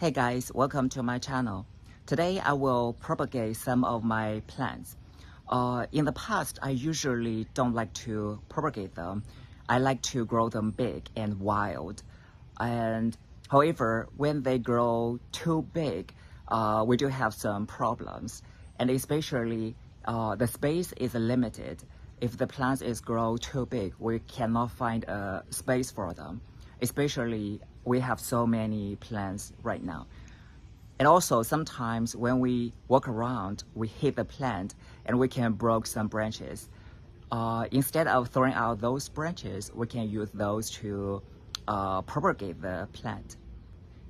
Hey guys, welcome to my channel. Today I will propagate some of my plants. In the past, I usually don't like to propagate them. I like to grow them big and wild. And however, when they grow too big, we do have some problems. And especially, the space is limited. If the plants is grow too big, we cannot find a space for them. Especially, we have so many plants right now. And also sometimes when we walk around, we hit the plant and we can break some branches. Instead of throwing out those branches, we can use those to propagate the plant.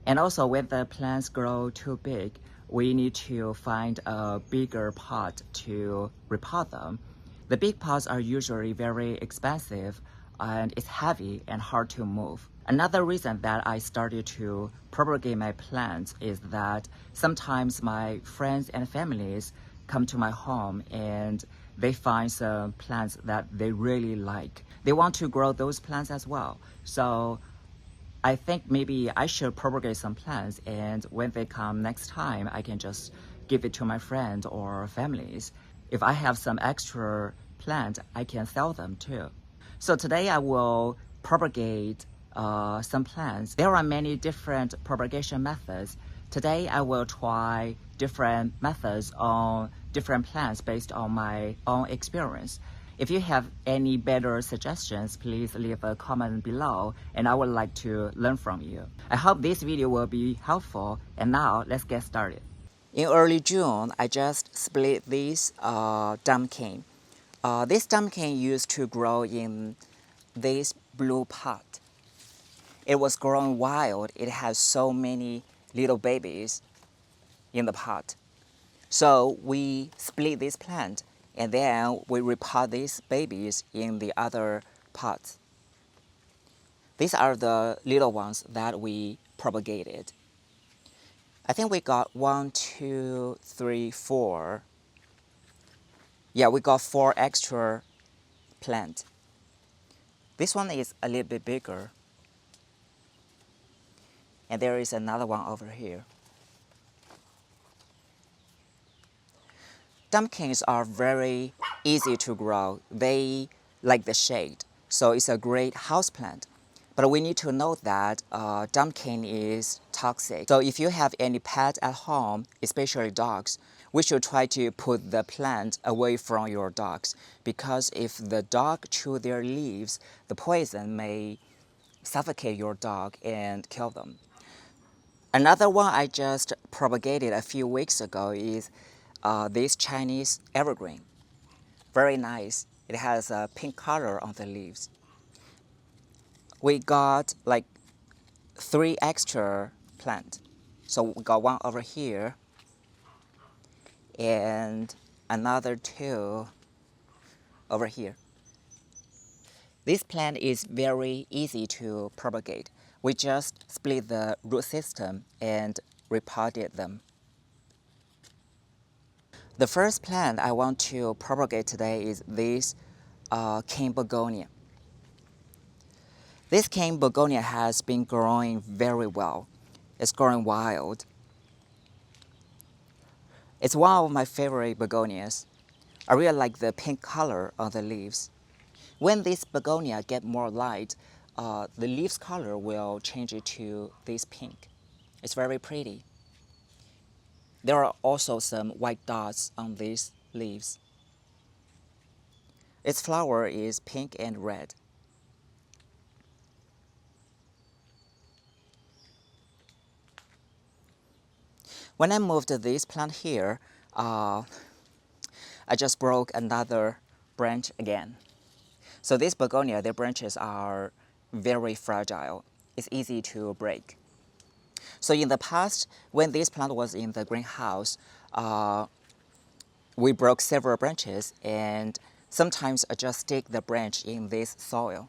And also when the plants grow too big, we need to find a bigger pot to repot them. The big pots are usually very expensive and it's heavy and hard to move. Another reason that I started to propagate my plants is that sometimes my friends and families come to my home and they find some plants that they really like. They want to grow those plants as well. So I think maybe I should propagate some plants, and when they come next time, I can just give it to my friends or families. If I have some extra plant, I can sell them too. So today I will propagate some plants. There are many different propagation methods. Today I will try different methods on different plants based on my own experience. If you have any better suggestions, please leave a comment below and I would like to learn from you. I hope this video will be helpful, and now let's get started. In early June, I just split this pumpkin. This pumpkin used to grow in this blue pot. It was growing wild. It has so many little babies in the pot. So we split this plant and then we repot these babies in the other pots. These are the little ones that we propagated. I think we got 1, 2, 3, 4. Yeah, we got 4 extra plants. This one is a little bit bigger. And there is another one over here. Pumpkins are very easy to grow. They like the shade, so it's a great houseplant. But we need to note that pumpkin is toxic. So if you have any pets at home, especially dogs, we should try to put the plant away from your dogs, because if the dog chew their leaves, the poison may suffocate your dog and kill them. Another one I just propagated a few weeks ago is this Chinese evergreen. Very nice. It has a pink color on the leaves. We got like 3 extra plants. So we got one over here and another 2 over here. This plant is very easy to propagate. We just split the root system and repotted them. The first plant I want to propagate today is this King Begonia. This King Begonia has been growing very well. It's growing wild. It's one of my favorite begonias. I really like the pink color on the leaves. When this begonia get more light, the leaves color will change it to this pink. It's very pretty. There are also some white dots on these leaves. Its flower is pink and red. When I moved this plant here, I just broke another branch again. So this begonia, their branches are very fragile. It's easy to break. So in the past, when this plant was in the greenhouse, we broke several branches, and sometimes I just stick the branch in this soil.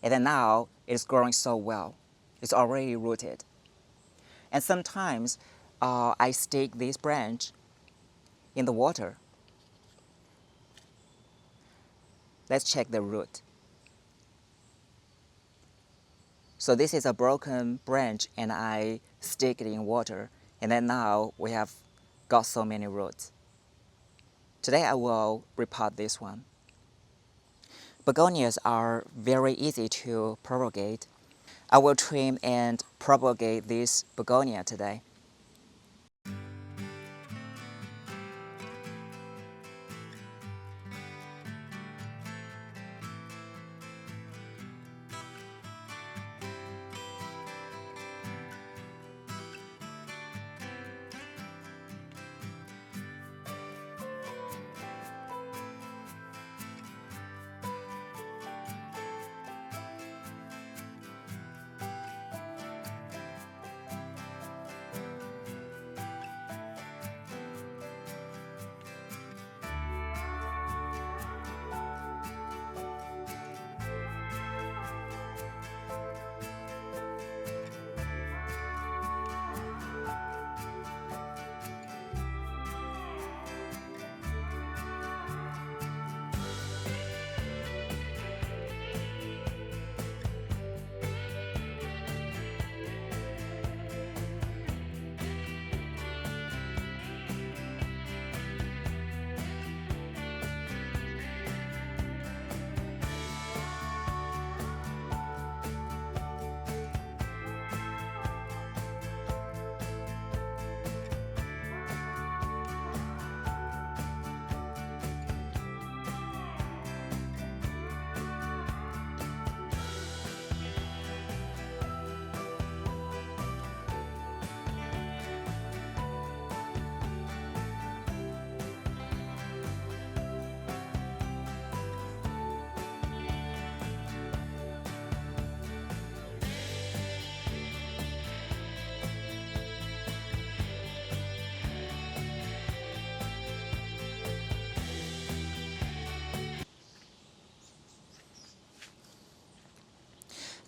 And then now it's growing so well. It's already rooted. And sometimes I stick this branch in the water. Let's check the root. So this is a broken branch and I stick it in water, and then now we have got so many roots. Today I will repot this one. Begonias are very easy to propagate. I will trim and propagate this begonia today.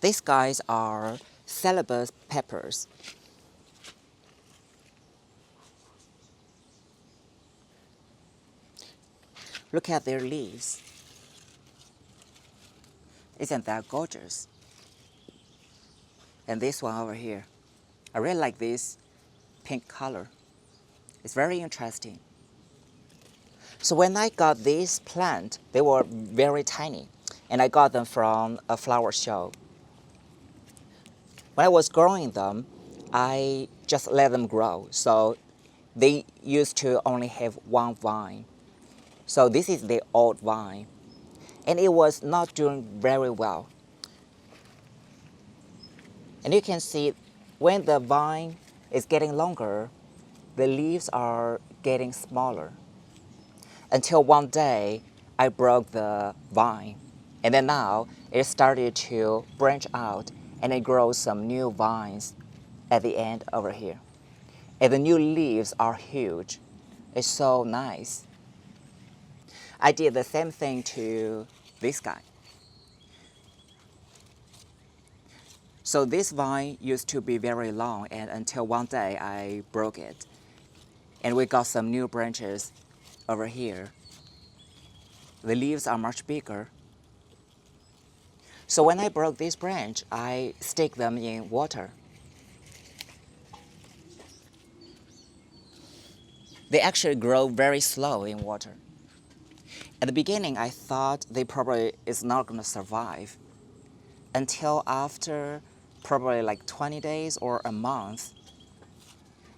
These guys are Celebes peppers. Look at their leaves. Isn't that gorgeous? And this one over here. I really like this pink color. It's very interesting. So when I got this plant, they were very tiny, and I got them from a flower show. When I was growing them, I just let them grow. So they used to only have one vine. So this is the old vine, and it was not doing very well. And you can see when the vine is getting longer, the leaves are getting smaller. Until one day, I broke the vine. And then now, it started to branch out and it grows some new vines at the end over here. And the new leaves are huge. It's so nice. I did the same thing to this guy. So this vine used to be very long, and until one day I broke it. And we got some new branches over here. The leaves are much bigger. So when I broke this branch, I stick them in water. They actually grow very slow in water. At the beginning, I thought they probably is not going to survive until after probably like 20 days or a month.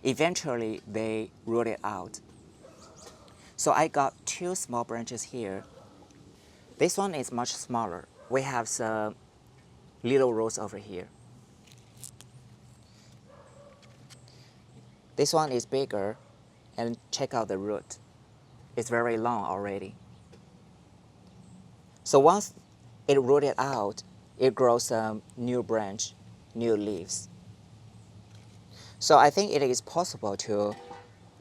Eventually, they rooted out. So I got two small branches here. This one is much smaller. We have some little roots over here. This one is bigger, and check out the root. It's very long already. So once it rooted out, it grows some new branch, new leaves. So I think it is possible to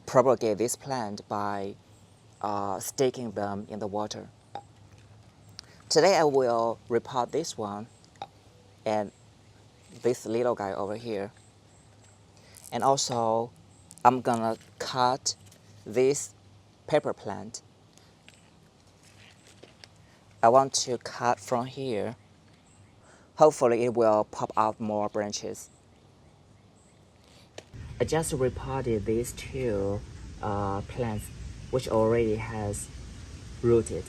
propagate this plant by sticking them in the water. Today I will repot this one and this little guy over here. And also I'm gonna cut this pepper plant. I want to cut from here Hopefully it will pop out more branches. I just repotted these two plants which already has rooted.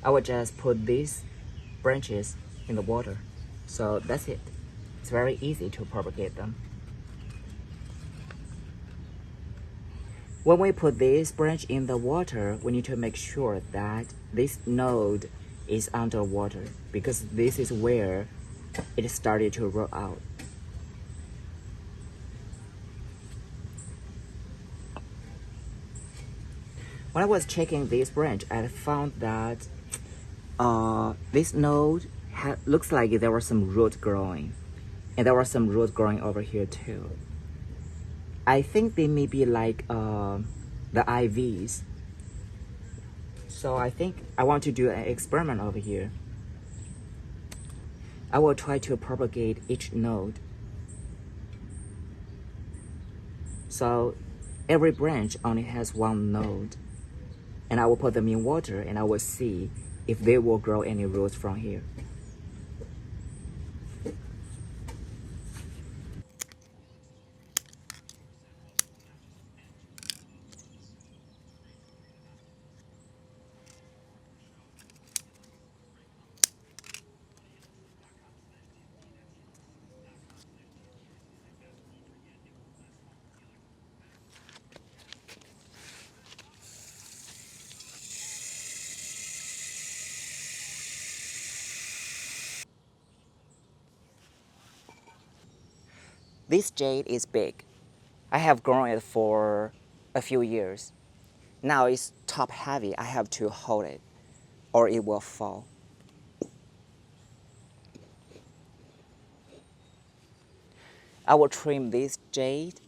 I will just put these branches in the water. So that's it. It's very easy to propagate them. When we put this branch in the water, we need to make sure that this node is underwater because this is where it started to roll out. When I was checking this branch, I found that this node looks like there was some root growing, and there was some root growing over here too. I think they may be like the IVs. So I think I want to do an experiment over here. I will try to propagate each node. So every branch only has one node. And I will put them in water and I will see if they will grow any roots from here. This jade is big. I have grown it for a few years. Now it's top heavy. I have to hold it or it will fall. I will trim this jade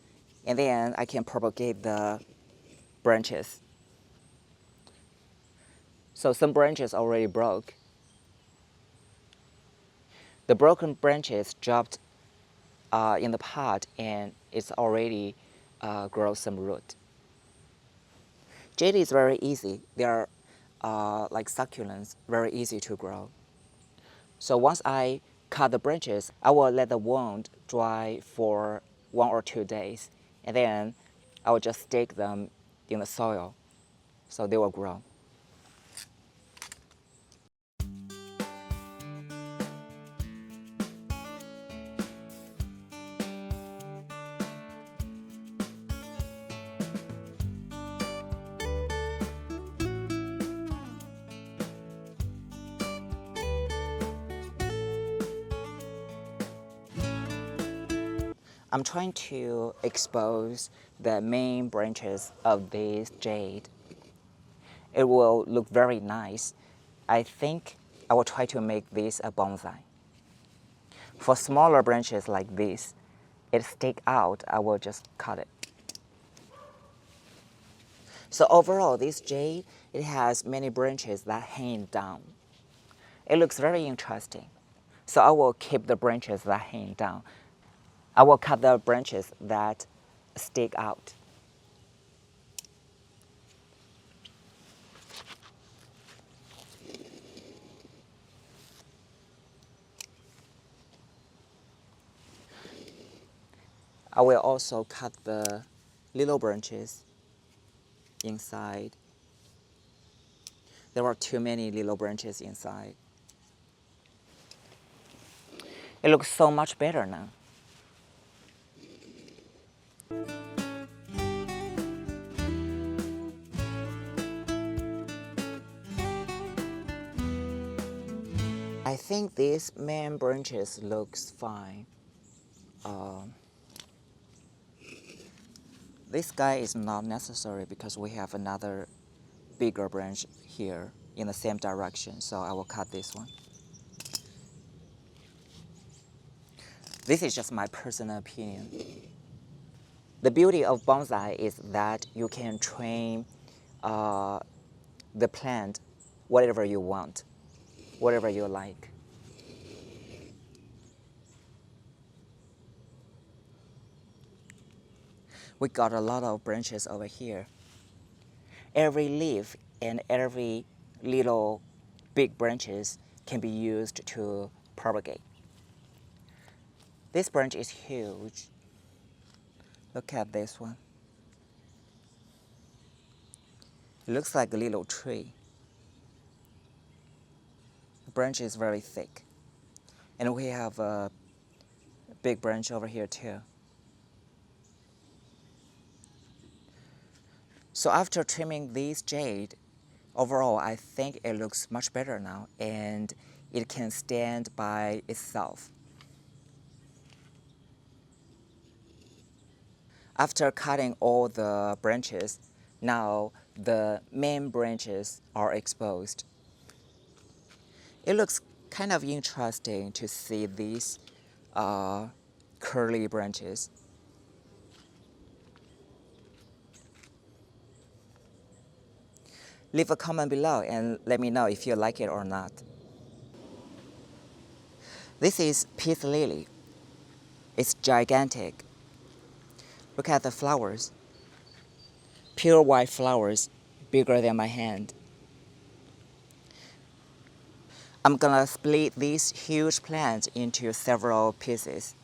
and then I can propagate the branches. So some branches already broke. The broken branches dropped in the pot and it's already grow some root. Jade is very easy. They are like succulents, very easy to grow. So once I cut the branches, I will let the wound dry for 1 or 2 days, and then I will just stick them in the soil so they will grow. I'm trying to expose the main branches of this jade. It will look very nice. I think I will try to make this a bonsai. For smaller branches like this, it stick out, I will just cut it. So overall, this jade, it has many branches that hang down. It looks very interesting. So I will keep the branches that hang down. I will cut the branches that stick out. I will also cut the little branches inside. There are too many little branches inside. It looks so much better now. I think these main branches looks fine. This guy is not necessary because we have another bigger branch here in the same direction, so I will cut this one. This is just my personal opinion. The beauty of bonsai is that you can train the plant whatever you want, whatever you like. We got a lot of branches over here. Every leaf and every little big branches can be used to propagate. This branch is huge. Look at this one. It looks like a little tree. The branch is very thick. And we have a big branch over here too. So after trimming this jade, overall I think it looks much better now and it can stand by itself. After cutting all the branches, now the main branches are exposed. It looks kind of interesting to see these curly branches. Leave a comment below and let me know if you like it or not. This is peace lily. It's gigantic. Look at the flowers. Pure white flowers, bigger than my hand. I'm gonna split this huge plant into several pieces.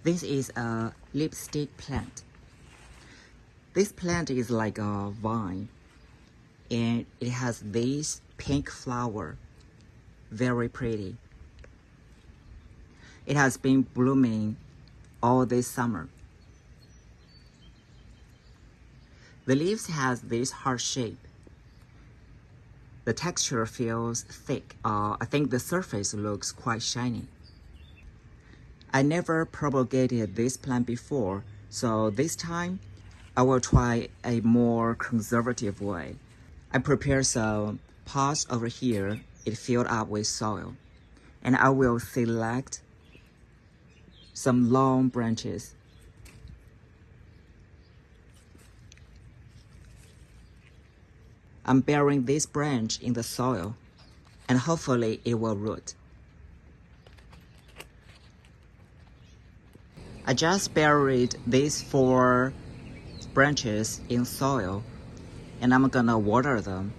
This is a lipstick plant. This plant is like a vine, and it has this pink flower, very pretty. It has been blooming all this summer. The leaves has this heart shape. The texture feels thick. I think the surface looks quite shiny. I never propagated this plant before, so this time I will try a more conservative way. I prepared some pots over here. It filled up with soil. And I will select some long branches. I'm burying this branch in the soil, and hopefully it will root. I just buried these 4 branches in soil, and I'm gonna water them.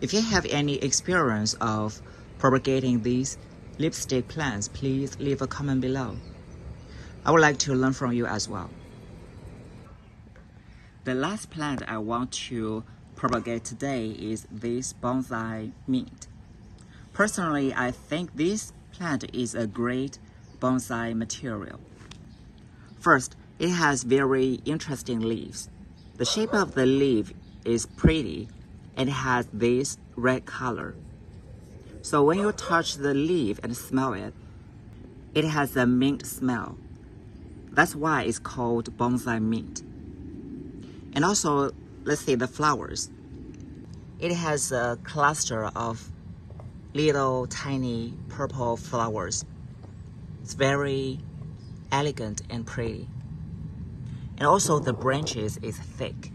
If you have any experience of propagating these lipstick plants, please leave a comment below. I would like to learn from you as well. The last plant I want to propagate today is this bonsai mint. Personally, I think this plant is a great bonsai material. First, it has very interesting leaves. The shape of the leaf is pretty and has this red color. So when you touch the leaf and smell it, it has a mint smell. That's why it's called bonsai mint. And also, let's see the flowers. It has a cluster of little tiny purple flowers. It's very elegant and pretty. And also the branches is thick.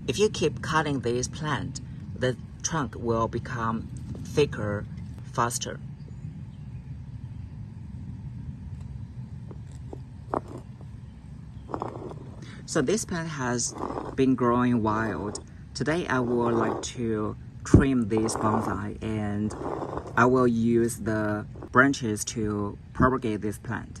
If you keep cutting this plant, the trunk will become thicker faster. So this plant has been growing wild. Today I would like to trim this bonsai, and I will use the branches to propagate this plant.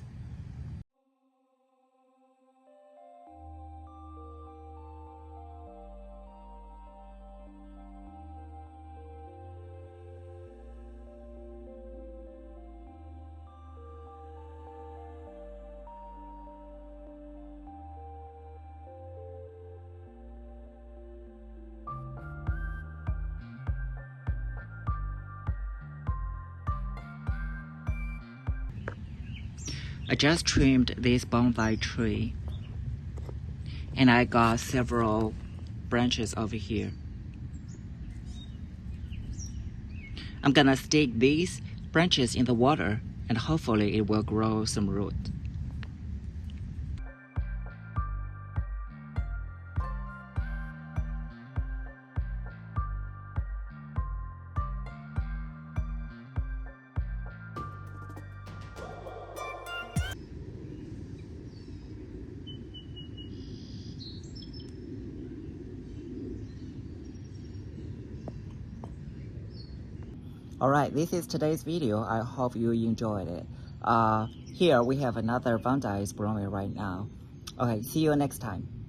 I just trimmed this bonsai tree, and I got several branches over here. I'm gonna stick these branches in the water, and hopefully it will grow some root. Alright, this is today's video. I hope you enjoyed it. Here we have another bonsai growing right now. Okay, see you next time.